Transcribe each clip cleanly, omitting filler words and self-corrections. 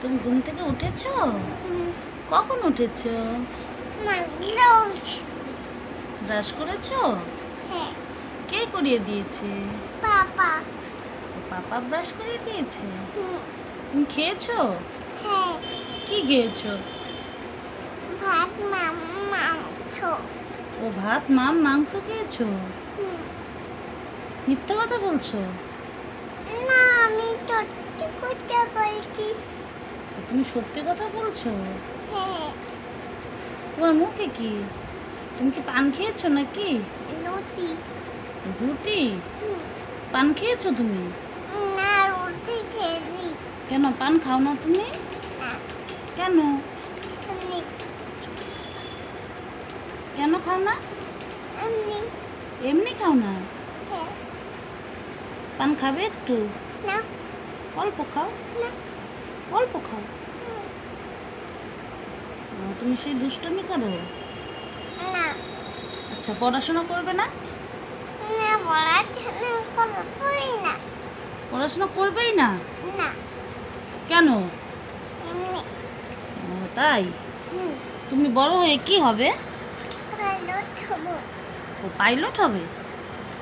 তুমি ঘুম থেকে উঠেছো? কখন উঠেছো? ব্রাশ করেছো? হ্যাঁ। কে করিয়ে দিয়েছে? পাপা। পাপা ব্রাশ করিয়ে দিয়েছে? তুমি খেয়েছো? হ্যাঁ। কি খেয়েছো? ভাত মাংস। ও ভাত মাংস খেয়েছো? মিথ্যা কথা বলছো? না, আমি সত্যি কথা বলছি। তুমি সত্যি কথা বলছো? হ্যাঁ। তোমার মুখে কি? তুমি কি পান খেয়েছো নাকি? রুটি। রুটি? পান খেয়েছো তুমি? না, রুটি খেয়েছি। কেন পান খাও না তুমি? না, কেন? এমনি কেন খাও না? এমনি। এমনি খাও না? হ্যাঁ। পান খাবে একটু? না। অল্প খাও। না। অল্প খাও। তুমি সেই দুষ্টুমি করো? না। আচ্ছা পড়াশোনা করবে না? না, পড়াশোনা করি না। পড়াশোনা করবেই না? না, কেন? এমনি। তাই? তুমি বড় হয়ে কি হবে? পাইলট হবো। ও পাইলট হবে?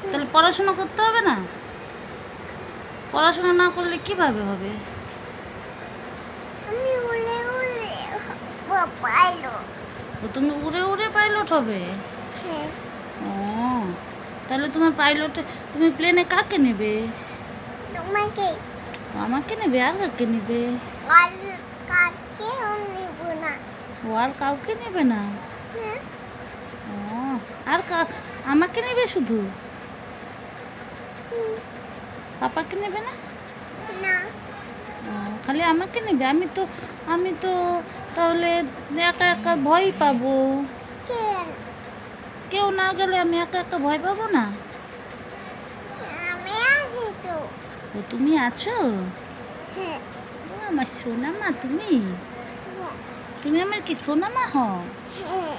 তাহলে পড়াশোনা করতে হবে না? পড়াশোনা না করলে কিভাবে হবে? আমি উড়ে উড়ে হবো পাইলট। তুমি উড়ে উড়ে পাইলট হবে? হ্যাঁ। ও তাহলে তোমার পাইলটে তুমি প্লেনে কাকে নেবে? তোমাকে। আমাকে নেবে আর কাকে নেবে? আর কাকেও নিব না। ও আর কাউকে নেবে না? হ্যাঁ। ও আর আমাকে নেবে শুধু? পাপাকে নেবে না? না। ও খালি আমাকে নেবে? আমি তো তাহলে একা একা ভয় পাবো। কেন? কেউ না গেলে আমি একা একা ভয় পাবো না? আমি আছি তো। ও তুমি আছো? হ্যাঁ। ও আমার সোনা মা তুমি? হ্যাঁ। তুমি আমার কি সোনা মা হও? হ্যাঁ।